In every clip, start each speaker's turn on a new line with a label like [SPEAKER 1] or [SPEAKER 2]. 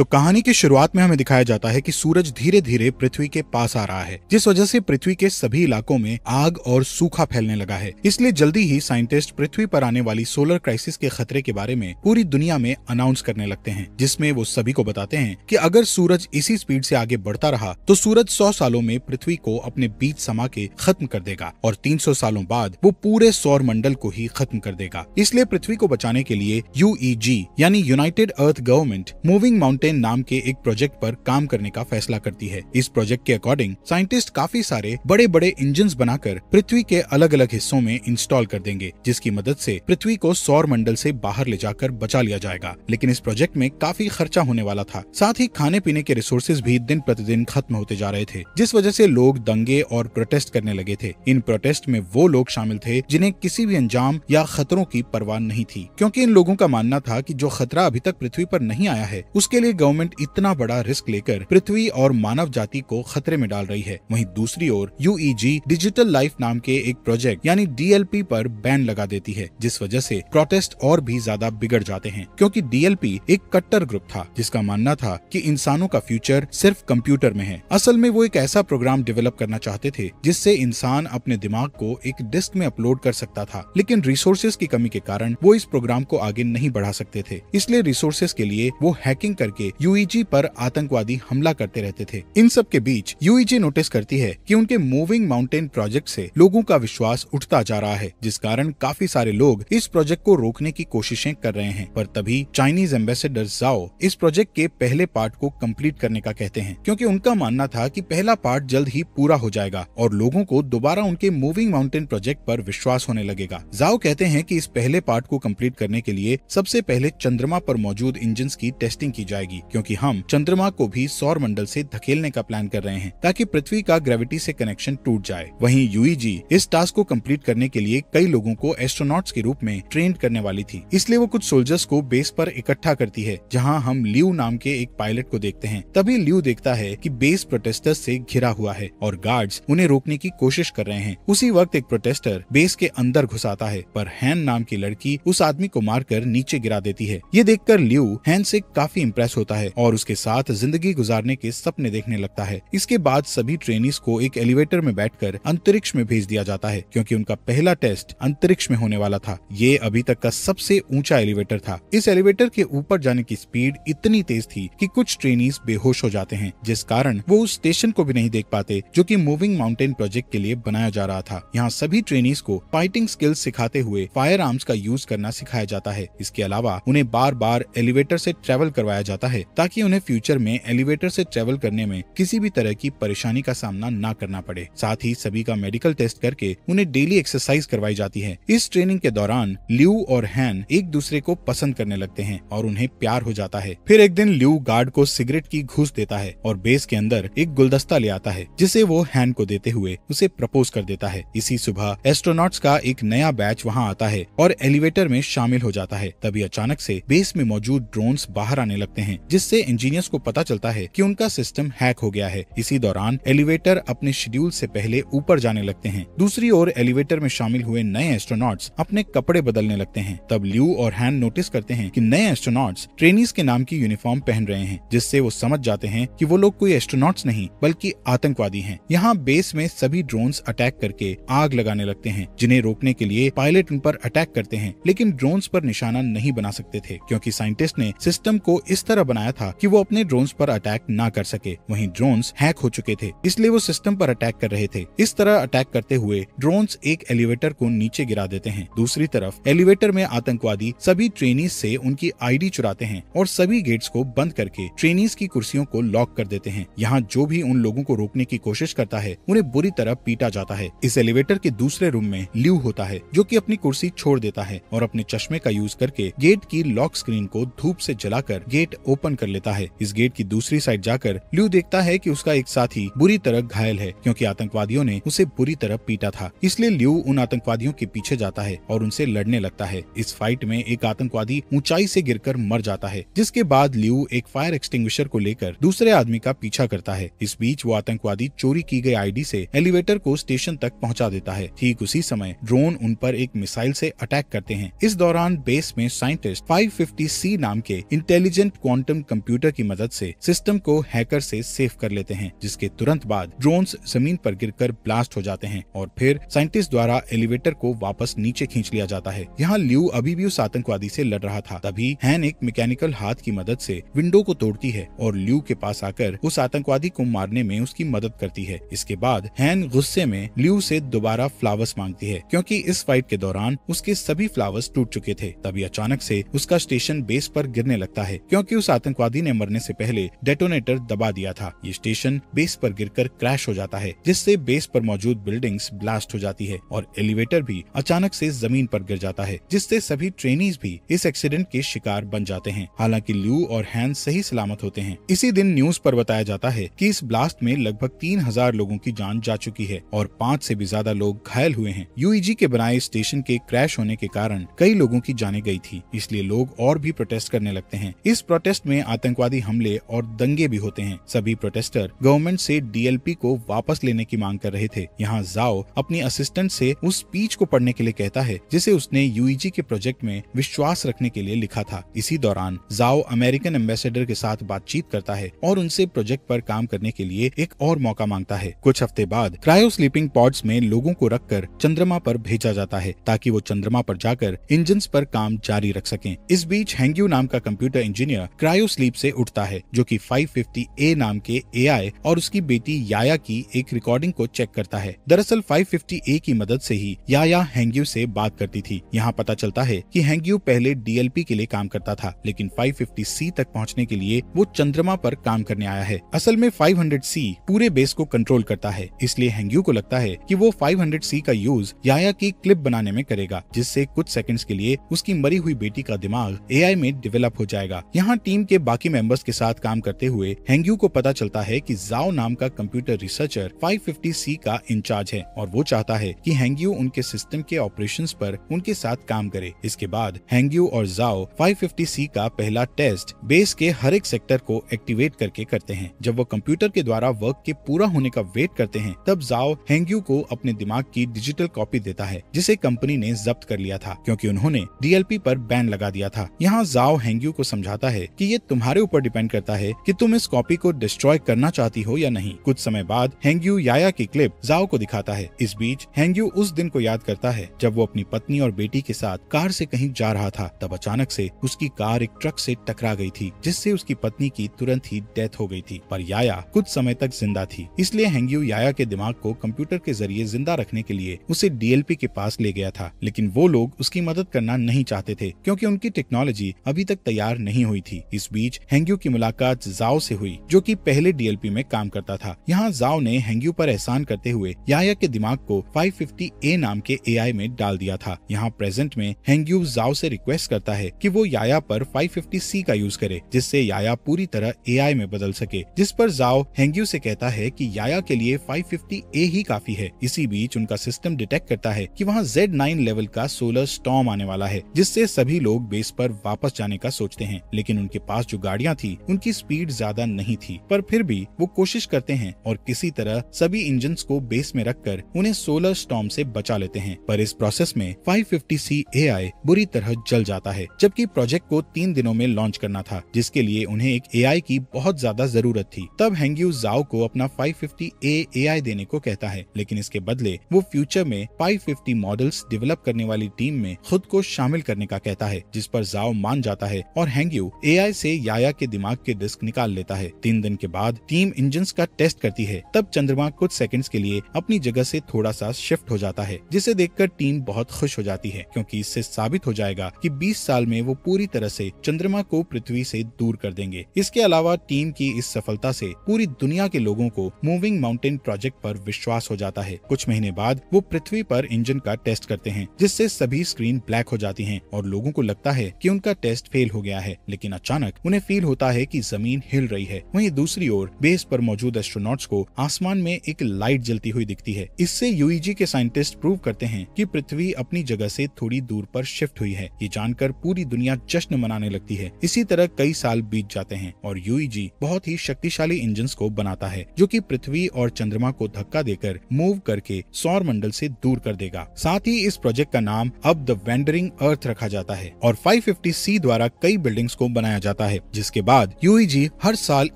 [SPEAKER 1] तो कहानी की शुरुआत में हमें दिखाया जाता है कि सूरज धीरे धीरे पृथ्वी के पास आ रहा है, जिस वजह से पृथ्वी के सभी इलाकों में आग और सूखा फैलने लगा है। इसलिए जल्दी ही साइंटिस्ट पृथ्वी पर आने वाली सोलर क्राइसिस के खतरे के बारे में पूरी दुनिया में अनाउंस करने लगते हैं, जिसमें वो सभी को बताते हैं कि अगर सूरज इसी स्पीड से आगे बढ़ता रहा तो सूरज 100 सालों में पृथ्वी को अपने बीच समा के खत्म कर देगा और 300 सालों बाद वो पूरे सौर मंडल को ही खत्म कर देगा। इसलिए पृथ्वी को बचाने के लिए UEG यानी यूनाइटेड अर्थ गवर्नमेंट मूविंग माउंटेन नाम के एक प्रोजेक्ट पर काम करने का फैसला करती है। इस प्रोजेक्ट के अकॉर्डिंग साइंटिस्ट काफी सारे बड़े बड़े इंजन्स बनाकर पृथ्वी के अलग अलग हिस्सों में इंस्टॉल कर देंगे, जिसकी मदद से पृथ्वी को सौर मंडल से बाहर ले जाकर बचा लिया जाएगा। लेकिन इस प्रोजेक्ट में काफी खर्चा होने वाला था, साथ ही खाने पीने के रिसोर्सेज भी दिन प्रतिदिन खत्म होते जा रहे थे, जिस वजह से लोग दंगे और प्रोटेस्ट करने लगे थे। इन प्रोटेस्ट में वो लोग शामिल थे जिन्हें किसी भी अंजाम या खतरों की परवाह नहीं थी, क्योंकि इन लोगों का मानना था कि जो खतरा अभी तक पृथ्वी पर नहीं आया है उसके लिए गवर्नमेंट इतना बड़ा रिस्क लेकर पृथ्वी और मानव जाति को खतरे में डाल रही है। वहीं दूसरी ओर UEG डिजिटल लाइफ नाम के एक प्रोजेक्ट यानी DLP पर बैन लगा देती है, जिस वजह से प्रोटेस्ट और भी ज्यादा बिगड़ जाते हैं, क्योंकि DLP एक कट्टर ग्रुप था जिसका मानना था कि इंसानों का फ्यूचर सिर्फ कंप्यूटर में है। असल में वो एक ऐसा प्रोग्राम डेवलप करना चाहते थे जिससे इंसान अपने दिमाग को एक डिस्क में अपलोड कर सकता था, लेकिन रिसोर्सेज की कमी के कारण वो इस प्रोग्राम को आगे नहीं बढ़ा सकते थे। इसलिए रिसोर्सेज के लिए वो हैकिंग करके UEG पर आतंकवादी हमला करते रहते थे। इन सब के बीच UEG नोटिस करती है कि उनके मूविंग माउंटेन प्रोजेक्ट से लोगों का विश्वास उठता जा रहा है, जिस कारण काफी सारे लोग इस प्रोजेक्ट को रोकने की कोशिशें कर रहे हैं। पर तभी चाइनीज एम्बेसडर जाओ इस प्रोजेक्ट के पहले पार्ट को कंप्लीट करने का कहते हैं, क्योंकि उनका मानना था कि पहला पार्ट जल्द ही पूरा हो जाएगा और लोगों को दोबारा उनके मूविंग माउंटेन प्रोजेक्ट पर विश्वास होने लगेगा। जाओ कहते हैं कि इस पहले पार्ट को कंप्लीट करने के लिए सबसे पहले चंद्रमा पर मौजूद इंजन्स की टेस्टिंग की जाएगी, क्योंकि हम चंद्रमा को भी सौर मंडल से धकेलने का प्लान कर रहे हैं ताकि पृथ्वी का ग्रेविटी से कनेक्शन टूट जाए। वहीं UEG इस टास्क को कंप्लीट करने के लिए कई लोगों को एस्ट्रोनॉट्स के रूप में ट्रेन करने वाली थी, इसलिए वो कुछ सोल्जर्स को बेस पर इकट्ठा करती है, जहां हम ल्यू नाम के एक पायलट को देखते हैं। तभी ल्यू देखता है कि बेस प्रोटेस्टर्स से घिरा हुआ है और गार्ड्स उन्हें रोकने की कोशिश कर रहे हैं। उसी वक्त एक प्रोटेस्टर बेस के अंदर घुस आता है, पर हैन नाम की लड़की उस आदमी को मारकर नीचे गिरा देती है। ये देखकर ल्यू हैन से काफी इंप्रेस होता है और उसके साथ जिंदगी गुजारने के सपने देखने लगता है। इसके बाद सभी ट्रेनीज को एक एलिवेटर में बैठकर अंतरिक्ष में भेज दिया जाता है, क्योंकि उनका पहला टेस्ट अंतरिक्ष में होने वाला था। ये अभी तक का सबसे ऊंचा एलिवेटर था। इस एलिवेटर के ऊपर जाने की स्पीड इतनी तेज थी कि कुछ ट्रेनीज बेहोश हो जाते हैं, जिस कारण वो उस स्टेशन को भी नहीं देख पाते जो कि मूविंग माउंटेन प्रोजेक्ट के लिए बनाया जा रहा था। यहाँ सभी ट्रेनीज को फाइटिंग स्किल्स सिखाते हुए फायर आर्म्स का यूज करना सिखाया जाता है। इसके अलावा उन्हें बार बार एलिवेटर से ट्रेवल करवाया जाता है ताकि उन्हें फ्यूचर में एलिवेटर से ट्रेवल करने में किसी भी तरह की परेशानी का सामना न करना पड़े। साथ ही सभी का मेडिकल टेस्ट करके उन्हें डेली एक्सरसाइज करवाई जाती है। इस ट्रेनिंग के दौरान ल्यू और हैन एक दूसरे को पसंद करने लगते हैं और उन्हें प्यार हो जाता है। फिर एक दिन ल्यू गार्ड को सिगरेट की घूस देता है और बेस के अंदर एक गुलदस्ता ले आता है, जिसे वो हैन को देते हुए उसे प्रपोज कर देता है। इसी सुबह एस्ट्रोनॉट्स का एक नया बैच वहाँ आता है और एलिवेटर में शामिल हो जाता है। तभी अचानक से बेस में मौजूद ड्रोन्स बाहर आने लगते हैं, जिससे इंजीनियर्स को पता चलता है कि उनका सिस्टम हैक हो गया है। इसी दौरान एलिवेटर अपने शेड्यूल से पहले ऊपर जाने लगते हैं। दूसरी ओर एलिवेटर में शामिल हुए नए एस्ट्रोनॉट्स अपने कपड़े बदलने लगते हैं। तब ल्यू और हैन नोटिस करते हैं कि नए एस्ट्रोनॉट्स ट्रेनीज के नाम की यूनिफॉर्म पहन रहे हैं, जिससे वो समझ जाते हैं कि वो लोग कोई एस्ट्रोनॉट्स नहीं बल्कि आतंकवादी हैं। यहाँ बेस में सभी ड्रोन्स अटैक करके आग लगाने लगते हैं, जिन्हें रोकने के लिए पायलट उन पर अटैक करते हैं, लेकिन ड्रोन्स पर निशाना नहीं बना सकते थे, क्योंकि साइंटिस्ट ने सिस्टम को इस तरह बनाया था कि वो अपने ड्रोन्स पर अटैक ना कर सके। वहीं ड्रोन्स हैक हो चुके थे, इसलिए वो सिस्टम पर अटैक कर रहे थे। इस तरह अटैक करते हुए ड्रोन्स एक एलिवेटर को नीचे गिरा देते हैं। दूसरी तरफ एलिवेटर में आतंकवादी सभी ट्रेनीज से उनकी ID चुराते हैं और सभी गेट्स को बंद करके ट्रेनीज की कुर्सियों को लॉक कर देते हैं। यहाँ जो भी उन लोगों को रोकने की कोशिश करता है उन्हें बुरी तरह पीटा जाता है। इस एलिवेटर के दूसरे रूम में ल्यू होता है, जो कि अपनी कुर्सी छोड़ देता है और अपने चश्मे का यूज करके गेट की लॉक स्क्रीन को धूप से जलाकर गेट ओपन कर लेता है। इस गेट की दूसरी साइड जाकर ल्यू देखता है कि उसका एक साथी बुरी तरह घायल है, क्योंकि आतंकवादियों ने उसे बुरी तरह पीटा था। इसलिए ल्यू उन आतंकवादियों के पीछे जाता है और उनसे लड़ने लगता है। इस फाइट में एक आतंकवादी ऊंचाई से गिरकर मर जाता है, जिसके बाद ल्यू एक फायर एक्सटिंग्विशर को लेकर दूसरे आदमी का पीछा करता है। इस बीच वो आतंकवादी चोरी की गई ID से एलिवेटर को स्टेशन तक पहुंचा देता है। ठीक उसी समय ड्रोन उन पर एक मिसाइल से अटैक करते हैं। इस दौरान बेस में साइंटिस्ट 550C नाम के इंटेलिजेंट क्वांटम क्वांटम कंप्यूटर की मदद से सिस्टम को हैकर से सेव कर लेते हैं, जिसके तुरंत बाद ड्रोन्स जमीन पर गिरकर ब्लास्ट हो जाते हैं और फिर साइंटिस्ट द्वारा एलिवेटर को वापस नीचे खींच लिया जाता है। यहाँ ल्यू अभी भी उस आतंकवादी से लड़ रहा था। तभी हैन एक मैकेनिकल हाथ की मदद से विंडो को तोड़ती है और ल्यू के पास आकर उस आतंकवादी को मारने में उसकी मदद करती है। इसके बाद हैन गुस्से में ल्यू से दोबारा फ्लावर्स मांगती है, क्योंकि इस फाइट के दौरान उसके सभी फ्लावर्स टूट चुके थे। तभी अचानक से उसका स्टेशन बेस पर गिरने लगता है, क्योंकि उस आतंकवादी ने मरने से पहले डेटोनेटर दबा दिया था। ये स्टेशन बेस पर गिरकर क्रैश हो जाता है, जिससे बेस पर मौजूद बिल्डिंग्स ब्लास्ट हो जाती है और एलिवेटर भी अचानक से जमीन पर गिर जाता है, जिससे सभी ट्रेनीज भी इस एक्सीडेंट के शिकार बन जाते हैं। हालांकि ल्यू और हैन सही सलामत होते हैं। इसी दिन न्यूज पर बताया जाता है कि इस ब्लास्ट में लगभग 3000 लोगों की जान जा चुकी है और 5 से भी ज्यादा लोग घायल हुए हैं। यूईजी के बनाए स्टेशन के क्रैश होने के कारण कई लोगों की जानें गई थी, इसलिए लोग और भी प्रोटेस्ट करने लगते हैं। इस प्रोटेस्ट में आतंकवादी हमले और दंगे भी होते हैं। सभी प्रोटेस्टर गवर्नमेंट से डीएलपी को वापस लेने की मांग कर रहे थे। यहाँ जाओ अपनी असिस्टेंट से उस स्पीच को पढ़ने के लिए कहता है, जिसे उसने यूईजी के प्रोजेक्ट में विश्वास रखने के लिए लिखा था। इसी दौरान जाओ अमेरिकन एम्बेसडर के साथ बातचीत करता है और उनसे प्रोजेक्ट पर काम करने के लिए एक और मौका मांगता है। कुछ हफ्ते बाद क्रायो स्लीपिंग पॉड्स में लोगों को रखकर चंद्रमा पर भेजा जाता है, ताकि वो चंद्रमा पर जाकर इंजन्स पर काम जारी रख सकें। इस बीच हैंग्यू नाम का कंप्यूटर इंजीनियर क्रायो स्लीप से उठता है, जो कि 550A नाम के एआई और उसकी बेटी याया की एक रिकॉर्डिंग को चेक करता है। दरअसल 550A की मदद से ही याया हैंग्यू से बात करती थी। यहाँ पता चलता है कि हैंग्यू पहले डीएलपी के लिए काम करता था, लेकिन 550C तक पहुँचने के लिए वो चंद्रमा पर काम करने आया है। असल में 500C पूरे बेस को कंट्रोल करता है, इसलिए हैंग्यू को लगता है कि वो 500C का यूज याया की क्लिप बनाने में करेगा, जिससे कुछ सेकंड्स के लिए उसकी मरी हुई बेटी का दिमाग एआई में डेवलप हो जाएगा। यहाँ टीम के बाकी मेंबर्स के साथ काम करते हुए हैंग्यू को पता चलता है कि जाओ नाम का कंप्यूटर रिसर्चर 550C का इंचार्ज है और वो चाहता है कि हैंग्यू उनके सिस्टम के ऑपरेशंस पर उनके साथ काम करे। इसके बाद हैंग्यू और जाओ 550C का पहला टेस्ट बेस के हर एक सेक्टर को एक्टिवेट करके करते हैं। जब वो कंप्यूटर के द्वारा वर्क के पूरा होने का वेट करते हैं, तब जाओ हैंग्यू को अपने दिमाग की डिजिटल कॉपी देता है, जिसे कंपनी ने जब्त कर लिया था, क्योंकि उन्होंने डीएलपी पर बैन लगा दिया था। यहाँ जाओ हैंग्यू को समझाता है कि ये तुम्हारे ऊपर डिपेंड करता है कि तुम इस कॉपी को डिस्ट्रॉय करना चाहती हो या नहीं। कुछ समय बाद हैंग्यू याया की क्लिप जाओ को दिखाता है। इस बीच हैंग्यू उस दिन को याद करता है जब वो अपनी पत्नी और बेटी के साथ कार से कहीं जा रहा था। तब अचानक से उसकी कार एक ट्रक से टकरा गई थी, जिससे उसकी पत्नी की तुरंत ही डेथ हो गई थी। पर याया कुछ समय तक जिंदा थी, इसलिए हैंग्यू याया के दिमाग को कंप्यूटर के जरिए जिंदा रखने के लिए उसे डीएलपी के पास ले गया था। लेकिन वो लोग उसकी मदद करना नहीं चाहते थे, क्योंकि उनकी टेक्नोलॉजी अभी तक तैयार नहीं हुई थी। इस बीच हैंग्यू की मुलाकात जाओ से हुई, जो कि पहले डीएलपी में काम करता था। यहाँ जाओ ने हैंग्यू पर एहसान करते हुए याया के दिमाग को 550A नाम के एआई में डाल दिया था। यहाँ प्रेजेंट में हैंग्यू जाओ से रिक्वेस्ट करता है कि वो याया पर 550C का यूज करे, जिससे याया पूरी तरह एआई में बदल सके। जिस पर जाओ हैंग्यू से कहता है कि याया के लिए 550A ही काफी है। इसी बीच उनका सिस्टम डिटेक्ट करता है कि वहाँ Z9 लेवल का सोलर स्टॉर्म आने वाला है, जिससे सभी लोग बेस पर वापस जाने का सोचते हैं। लेकिन उनके पास जो गाड़ियाँ थी उनकी स्पीड ज्यादा नहीं थी, पर फिर भी वो कोशिश करते हैं और किसी तरह सभी इंजन्स को बेस में रखकर उन्हें सोलर स्टॉर्म से बचा लेते हैं। पर इस प्रोसेस में 550C एआई बुरी तरह जल जाता है, जबकि प्रोजेक्ट को 3 दिनों में लॉन्च करना था, जिसके लिए उन्हें एक एआई की बहुत ज्यादा जरूरत थी। तब हैंग्यू जाओ को अपना 550A एआई देने को कहता है, लेकिन इसके बदले वो फ्यूचर में 550 मॉडल्स डेवलप करने वाली टीम में खुद को शामिल करने का कहता है, जिस पर जाओ मान जाता है और हैंग्यू एआई से याया के दिमाग के डिस्क निकाल लेता है। 3 दिन के बाद टीम इंजन्स का टेस्ट करती है। तब चंद्रमा कुछ सेकंड्स के लिए अपनी जगह से थोड़ा सा शिफ्ट हो जाता है, जिसे देखकर टीम बहुत खुश हो जाती है, क्योंकि इससे साबित हो जाएगा कि 20 साल में वो पूरी तरह से चंद्रमा को पृथ्वी से दूर कर देंगे। इसके अलावा टीम की इस सफलता से पूरी दुनिया के लोगों को मूविंग माउंटेन प्रोजेक्ट पर विश्वास हो जाता है। कुछ महीने बाद वो पृथ्वी पर इंजन का टेस्ट करते हैं, जिससे सभी स्क्रीन ब्लैक हो जाती हैं और लोगों को लगता है कि उनका टेस्ट फेल हो गया है। लेकिन अचानक उन्हें फील होता है कि जमीन हिल रही है। वहीं दूसरी ओर बेस पर मौजूद एस्ट्रोनॉट्स को आसमान में एक लाइट जलती हुई दिखती है। इससे यूईजी के साइंटिस्ट प्रूव करते हैं कि पृथ्वी अपनी जगह से थोड़ी दूर पर शिफ्ट हुई है। ये जानकर पूरी दुनिया जश्न मनाने लगती है। इसी तरह कई साल बीत जाते हैं और यूईजी बहुत ही शक्तिशाली इंजन्स को बनाता है, जो कि पृथ्वी और चंद्रमा को धक्का देकर मूव करके सौर मंडल से दूर कर देगा। साथ ही इस प्रोजेक्ट का नाम अब द वेंडरिंग अर्थ रखा जाता है और 550C द्वारा कई बिल्डिंग्स को बनाया जाता है, जिसके बाद यूईजी हर साल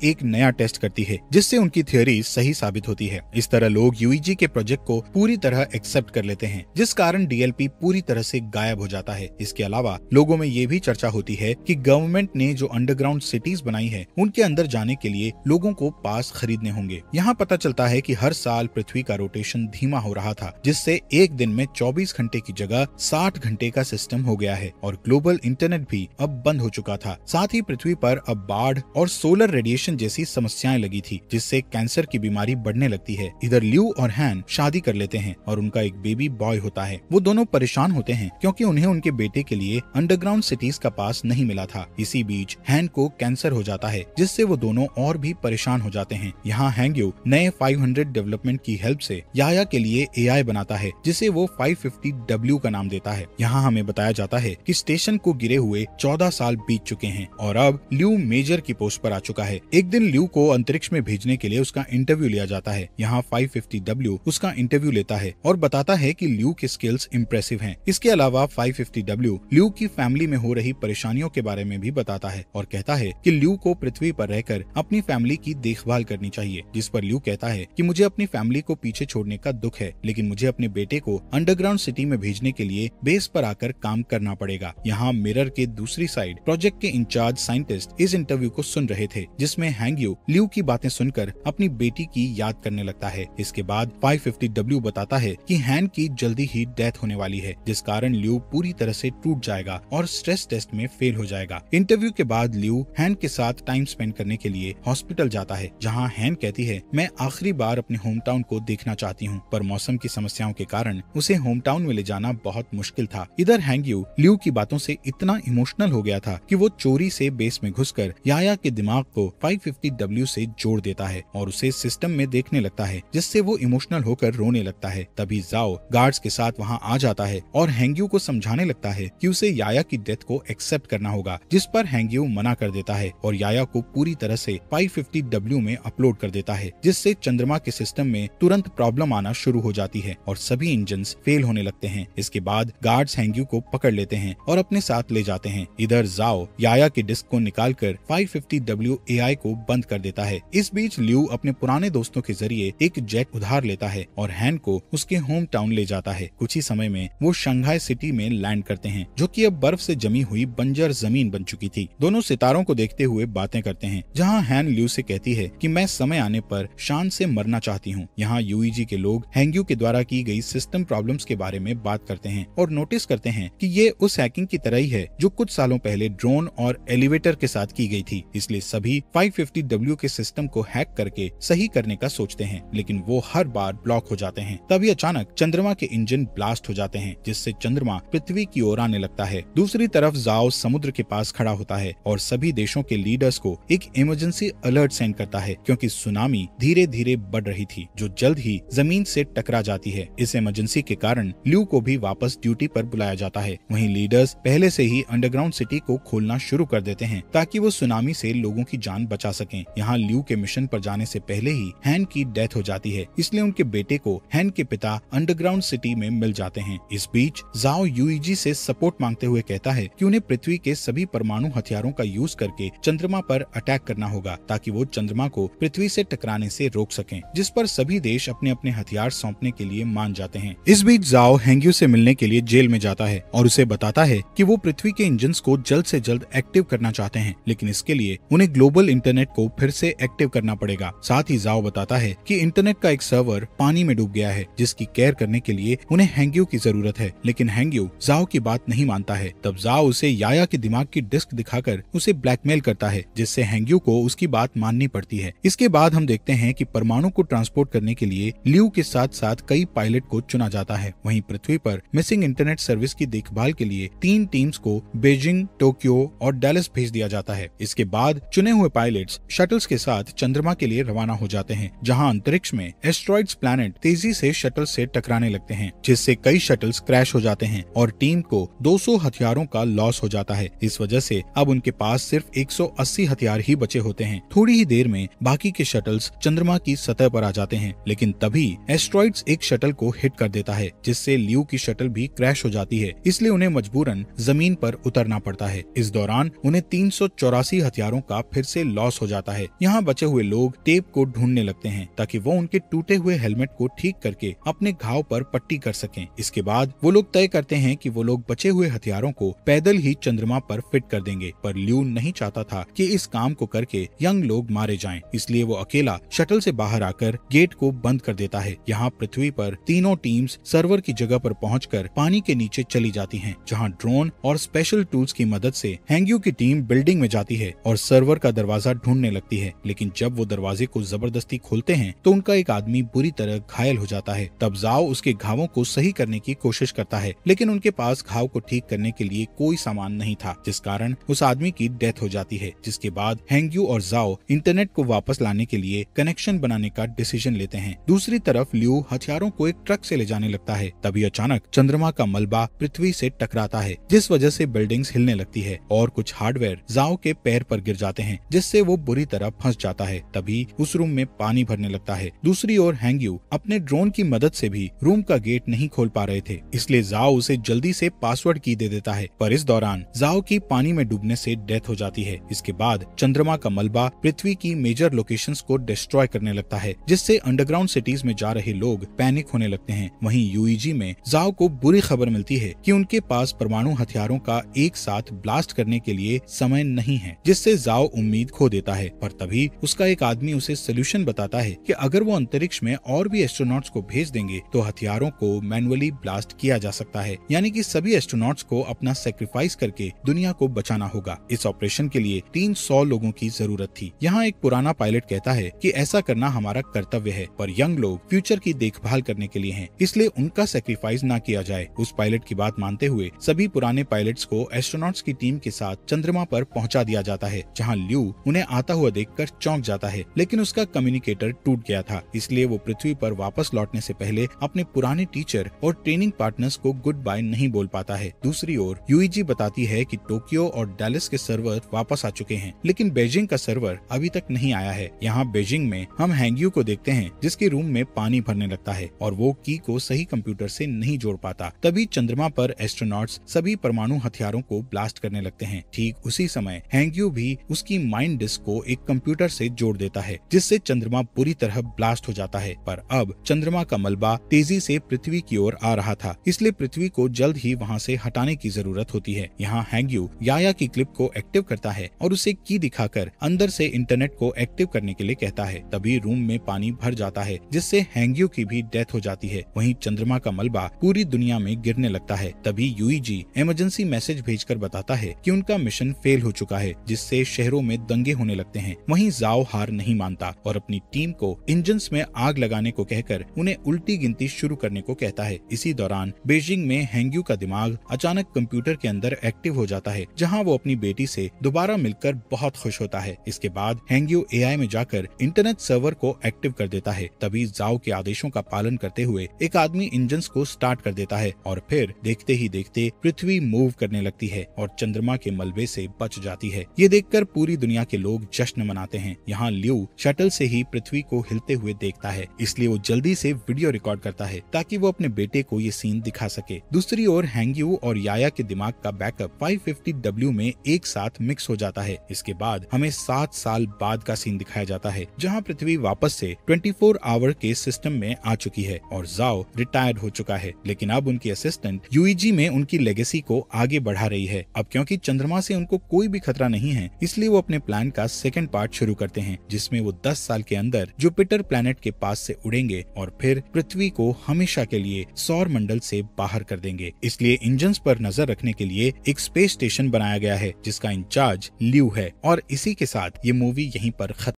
[SPEAKER 1] एक नया टेस्ट करती है जिससे उनकी थ्योरी सही साबित होती है। इस तरह लोग यूईजी के प्रोजेक्ट को पूरी तरह एक्सेप्ट कर लेते हैं, जिस कारण डीएलपी पूरी तरह से गायब हो जाता है। इसके अलावा लोगों में ये भी चर्चा होती है कि गवर्नमेंट ने जो अंडरग्राउंड सिटीज बनाई है उनके अंदर जाने के लिए लोगों को पास खरीदने होंगे। यहाँ पता चलता है कि हर साल पृथ्वी का रोटेशन धीमा हो रहा था, जिससे एक दिन में 24 घंटे की जगह 60 घंटे का सिस्टम हो गया है और ग्लोबल इंटरनेट भी अब बंद हो चुका था। साथ ही पृथ्वी पर अब बाढ़ और सोलर रेडिएशन जैसी समस्याएं लगी थी, जिससे कैंसर की बीमारी बढ़ने लगती है। इधर ल्यू और हैन शादी कर लेते हैं और उनका एक बेबी बॉय होता है। वो दोनों परेशान होते हैं क्योंकि उन्हें उनके बेटे के लिए अंडरग्राउंड सिटीज का पास नहीं मिला था। इसी बीच हैन को कैंसर हो जाता है, जिससे वो दोनों और भी परेशान हो जाते हैं। यहाँ हैंग्यू नए 500 डेवलपमेंट की हेल्प से याया के लिए एआई बनाता है, जिसे वो 550W का नाम देता है। यहाँ हमें बताया जाता है कि स्टेशन को गिरे हुए 14 साल बीत चुके हैं और अब ल्यू मेजर की पोस्ट पर आ चुका है। एक दिन ल्यू को अंतरिक्ष में भेजने के लिए उसका इंटरव्यू लिया जाता है। यहाँ 550W उसका इंटरव्यू लेता है और बताता है कि ल्यू के स्किल्स इम्प्रेसिव हैं। इसके अलावा 550W ल्यू की फैमिली में हो रही परेशानियों के बारे में भी बताता है और कहता है कि ल्यू को पृथ्वी पर रहकर अपनी फैमिली की देखभाल करनी चाहिए। जिस पर ल्यू कहता है कि मुझे अपनी फैमिली को पीछे छोड़ने का दुख है, लेकिन मुझे अपने बेटे को अंडरग्राउंड सिटी में भेजने के लिए बेस पर आकर काम करना पड़ेगा। यहाँ मिरर के दूसरी साइड प्रोजेक्ट के इंचार्ज साइंटिस्ट इस इंटरव्यू को सुन रहे थे, जिसमें हैंग्यू ल्यू की बातें सुनकर अपनी बेटी की याद करने लगता है। इसके बाद 550W बताता है कि हैन की जल्दी ही डेथ होने वाली है, जिस कारण ल्यू पूरी तरह से टूट जाएगा और स्ट्रेस टेस्ट में फेल हो जाएगा। इंटरव्यू के बाद ल्यू हैन के साथ टाइम स्पेंड करने के लिए हॉस्पिटल जाता है, जहाँ हैन कहती है मैं आखिरी बार अपने होम टाउन को देखना चाहती हूँ, पर मौसम की समस्याओं के कारण उसे होम टाउन में ले जाना बहुत मुश्किल था। इधर हैंग्यू ल्यू की बातों से इतना इमोशनल हो गया था कि वो चोरी से बेस में घुसकर याया के दिमाग को 550W से जोड़ देता है और उसे सिस्टम में देखने लगता है, जिससे वो इमोशनल होकर रोने लगता है। तभी जाओ गार्ड्स के साथ वहाँ आ जाता है और हैंग्यू को समझाने लगता है कि उसे याया की डेथ को एक्सेप्ट करना होगा, जिस पर हैंग्यू मना कर देता है और याया को पूरी तरह से 550W में अपलोड कर देता है, जिससे चंद्रमा के सिस्टम में तुरंत प्रॉब्लम आना शुरू हो जाती है और सभी इंजन्स फेल होने लगते हैं। इसके बाद गार्ड्स हैंग्यू को पकड़ लेते हैं और अपने साथ ले जाते हैं। इधर जाओ याया के डिस्क को निकालकर 550W एआई को बंद कर देता है। इस बीच ल्यू अपने पुराने दोस्तों के जरिए एक जेट उधार लेता है और हैन को उसके होम टाउन ले जाता है। कुछ ही समय में वो शंघाई सिटी में लैंड करते हैं, जो कि अब बर्फ से जमी हुई बंजर जमीन बन चुकी थी। दोनों सितारों को देखते हुए बातें करते हैं, जहाँ हैन ल्यू से कहती है कि मैं समय आने पर शान से मरना चाहती हूँ। यहाँ यूईजी के लोग हैंग्यू के द्वारा की गई सिस्टम प्रॉब्लम्स के बारे में बात करते हैं और नोटिस करते हैं कि ये उस हैकिंग की तरह ही है जो कुछ सालों पहले ड्रोन और एलिवेटर के साथ की गई थी। इसलिए सभी 550W के सिस्टम को हैक करके सही करने का सोचते हैं, लेकिन वो हर बार ब्लॉक हो जाते हैं। तभी अचानक चंद्रमा के इंजन ब्लास्ट हो जाते हैं, जिससे चंद्रमा पृथ्वी की ओर आने लगता है। दूसरी तरफ जाओ समुद्र के पास खड़ा होता है और सभी देशों के लीडर्स को एक इमरजेंसी अलर्ट सेंड करता है, क्योंकि सुनामी धीरे धीरे बढ़ रही थी जो जल्द ही जमीन से टकरा जाती है। इस इमरजेंसी के कारण ल्यू को भी वापस ड्यूटी पर बुलाया जाता है। वहीं लीडर्स पहले से ही अंडरग्राउंड सिटी को खोलना शुरू कर देते हैं ताकि वो सुनामी से लोगों की जान बचा सकें। यहाँ ल्यू के मिशन पर जाने से पहले ही हैन की डेथ हो जाती है, इसलिए उनके बेटे को हैन के पिता अंडरग्राउंड सिटी में मिल जाते हैं। इस बीच जाओ यूईजी से सपोर्ट मांगते हुए कहता है कि उन्हें पृथ्वी के सभी परमाणु हथियारों का यूज करके चंद्रमा पर अटैक करना होगा ताकि वो चंद्रमा को पृथ्वी से टकराने से रोक सकें, जिस पर सभी देश अपने अपने हथियार सौंपने के लिए मान जाते हैं। इस बीच जाओ हैंग्यू से मिलने के लिए जेल में जाता है और उसे बताता है कि वो पृथ्वी के इंजन्स को जल्द से जल्द एक्टिव करना चाहते हैं, लेकिन इसके लिए उन्हें ग्लोबल इंटरनेट को फिर से एक्टिव करना पड़ेगा। साथ ही जाओ बताता है कि इंटरनेट का एक सर्वर पानी में डूब गया है, जिसकी केयर करने के लिए उन्हें हैंग्यू की जरूरत है, लेकिन हैंग्यू जाओ की बात नहीं मानता है। तब जाओ उसे याया के दिमाग की डिस्क दिखाकर उसे ब्लैकमेल करता है, जिससे हैंग्यू को उसकी बात माननी पड़ती है। इसके बाद हम देखते हैं कि परमाणु को ट्रांसपोर्ट करने के लिए ल्यू के साथ साथ कई पायलट को चुना जाता है। वहीं पृथ्वी पर मिसिंग इंटरनेट सर्विस की देखभाल के लिए 3 टीम्स को बीजिंग, टोक्यो और डैलस भेज दिया जाता है। इसके बाद चुने हुए पायलट्स शटल्स के साथ चंद्रमा के लिए रवाना हो जाते हैं, जहां अंतरिक्ष में एस्ट्रॉइड्स प्लैनेट तेजी से शटल से टकराने लगते हैं, जिससे कई शटल्स क्रैश हो जाते हैं और टीम को 200 हथियारों का लॉस हो जाता है। इस वजह से अब उनके पास सिर्फ 180 हथियार ही बचे होते हैं। थोड़ी ही देर में बाकी के शटल्स चंद्रमा की सतह पर आ जाते हैं, लेकिन तभी एस्ट्रॉइड्स एक शटल को हिट कर देता है, जिससे ल्यू की शटल भी क्रैश हो जाती है। इसलिए उन्हें मजबूरन जमीन पर उतरना पड़ता है। इस दौरान उन्हें 384 हथियारों का फिर से लॉस हो जाता है। यहाँ बचे हुए लोग टेप को ढूंढने लगते हैं ताकि वो उनके टूटे हुए हेलमेट को ठीक करके अपने घाव पर पट्टी कर सकें। इसके बाद वो लोग तय करते हैं कि वो लोग बचे हुए हथियारों को पैदल ही चंद्रमा पर फिट कर देंगे, पर ल्यू नहीं चाहता था कि इस काम को करके यंग लोग मारे जाएं, इसलिए वो अकेला शटल से बाहर आकर गेट को बंद कर देता है। यहाँ पृथ्वी पर तीनों टीम्स सर्वर की जगह पर पहुंचकर पानी के नीचे चली जाती हैं, जहाँ ड्रोन और स्पेशल टूल्स की मदद से हैंग्यू की टीम बिल्डिंग में जाती है और सर्वर का दरवाजा ढूंढने लगती है। लेकिन जब वो दरवाजे को जबरदस्ती खोलते हैं तो उनका एक आदमी बुरी तरह घायल हो जाता है। तब जाओ उसके घावों को सही करने की कोशिश करता है, लेकिन उनके पास घाव को ठीक करने के लिए कोई सामान नहीं था, जिस कारण उस आदमी की डेथ हो जाती है। जिसके बाद हैंग्यू और जाओ इंटरनेट को वापस लाने के लिए कनेक्शन बनाने का डिसीजन लेते हैं। दूसरी तरफ ल्यू हथियारों को एक ट्रक से ले जाने लगता है। तभी अचानक चंद्रमा का मलबा पृथ्वी से टकराता है, जिस वजह से बिल्डिंग्स हिलने लगती है और कुछ हार्डवेयर जाओ के पैर पर गिर जाते हैं, जिससे वो बुरी तरह फंस जाता है। तभी उस रूम में पानी भरने लगता है। दूसरी ओर हैंग्यू अपने ड्रोन की मदद से भी रूम का गेट नहीं खोल पा रहे थे, इसलिए जाओ उसे जल्दी से पासवर्ड की दे देता है, पर इस दौरान जाओ की पानी में डूबने से डेथ हो जाती है। इसके बाद चंद्रमा का मलबा पृथ्वी की मेजर लोकेशंस को डिस्ट्रॉय करने लगता है, जिससे अंडरग्राउंड सिटीज में जा रहे लोग पैनिक होने लगते हैं। वहीं यूईजी में जाओ को बुरी खबर मिलती है कि उनके पास परमाणु हथियारों का एक साथ ब्लास्ट करने के लिए समय नहीं है, जिससे जाओ उम्मीद खो देता है। पर तभी उसका एक आदमी उसे सोल्यूशन बताता है कि अगर वो अंतरिक्ष में और भी एस्ट्रोनॉट्स को भेज देंगे तो हथियारों को मैनुअली ब्लास्ट किया जा सकता है, यानी कि सभी एस्ट्रोनॉट्स को अपना सेक्रीफाइस करके दुनिया को बचाना होगा। इस ऑपरेशन के लिए 300 लोगों की जरूरत थी। यहाँ एक पुराना पायलट कहता है कि ऐसा करना हमारा कर्तव्य है, पर यंग लोग फ्यूचर की देखभाल करने के लिए हैं, इसलिए उनका सेक्रीफाइस ना किया जाए। उस पायलट की बात मानते हुए सभी पुराने पायलट्स को एस्ट्रोनॉट्स की टीम के साथ चंद्रमा पर पहुंचा दिया जाता है, जहां ल्यू उन्हें आता हुआ देखकर चौंक जाता है, लेकिन उसका कम्युनिकेटर टूट गया था, इसलिए वो पृथ्वी पर वापस लौटने से पहले अपने पुराने टीचर और ट्रेनिंग पार्टनर्स को गुड बाय नहीं बोल पाता है। दूसरी ओर यूईजी बताती है कि टोक्यो और डैलस के सर्वर वापस आ चुके हैं, लेकिन बीजिंग का सर्वर अभी तक नहीं आया है। यहाँ बीजिंग में हम हैंग्यू को देखते हैं, जिसके रूम में पानी भरने लगता है और वो की को सही कंप्यूटर से नहीं जोड़ पाता। तभी चंद्रमा पर एस्ट्रोनॉट्स सभी परमाणु हथियारों को ब्लास्ट करने लगते हैं। ठीक उसी समय हैंग्यू भी उसकी माइंड डिस्क को एक कंप्यूटर से जोड़ देता है, जिससे चंद्रमा बुरी तरह ब्लास्ट हो जाता है। पर अब चंद्रमा का मलबा तेजी से पृथ्वी की ओर आ रहा था, इसलिए पृथ्वी को जल्द ही वहाँ से हटाने की जरूरत होती है। यहाँ हैंग्यू याया की क्लिप को एक्टिव करता है और उसे की दिखाकर अंदर से इंटरनेट को एक्टिव करने के लिए कहता है। तभी रूम में पानी भर जाता है, जिससे हैंग्यू की भी डेथ हो जाती है। वहीं चंद्रमा का मलबा पूरी दुनिया में गिरने लगता है। तभी यूईजी इमरजेंसी मैसेज भेजकर बताता है कि उनका मिशन फेल हो चुका है, जिससे शहरों में दंगे होने लगते हैं। वहीं जाओ हार नहीं मानता और अपनी टीम को इंजन्स में आग लगाने को कहकर उन्हें उल्टी गिनती शुरू करने को कहता है। इसी दौरान बीजिंग में हैंग्यू का दिमाग अचानक कंप्यूटर के अंदर एक्टिव हो जाता है, जहां वो अपनी बेटी से दोबारा मिलकर बहुत खुश होता है। इसके बाद हैंग्यू एआई में जाकर इंटरनेट सर्वर को एक्टिव कर देता है। तभी जाओ के आदेशों का पालन करते हुए एक आदमी इंजन्स को स्टार्ट कर देता है और फिर देखते ही देखते पृथ्वी मूव करने लगती है और चंद्रमा के मलबे से बच जाती है। ये देखकर पूरी दुनिया के लोग जश्न मनाते हैं। यहाँ ल्यू शटल से ही पृथ्वी को हिलते हुए देखता है, इसलिए वो जल्दी से वीडियो रिकॉर्ड करता है ताकि वो अपने बेटे को ये सीन दिखा सके। दूसरी ओर हैंग्यू और याया के दिमाग का बैकअप 550W में एक साथ मिक्स हो जाता है। इसके बाद हमें 7 साल बाद का सीन दिखाया जाता है, जहाँ पृथ्वी वापस से 24 आवर के सिस्टम में आ चुकी है और जाओ रिटायर्ड हो चुका है, लेकिन अब उनकी असिस्टेंट यूईजी में उनकी लेगेसी को आगे बढ़ा रही है। अब क्योंकि चंद्रमा से उनको कोई भी खतरा नहीं है, इसलिए वो अपने प्लान का सेकंड पार्ट शुरू करते हैं, जिसमें वो 10 साल के अंदर जुपिटर प्लैनेट के पास से उड़ेंगे और फिर पृथ्वी को हमेशा के लिए सौर मंडल से बाहर कर देंगे। इसलिए इंजन्स पर नजर रखने के लिए एक स्पेस स्टेशन बनाया गया है, जिसका इंचार्ज ल्यू है। और इसी के साथ ये मूवी यहीं पर खत्म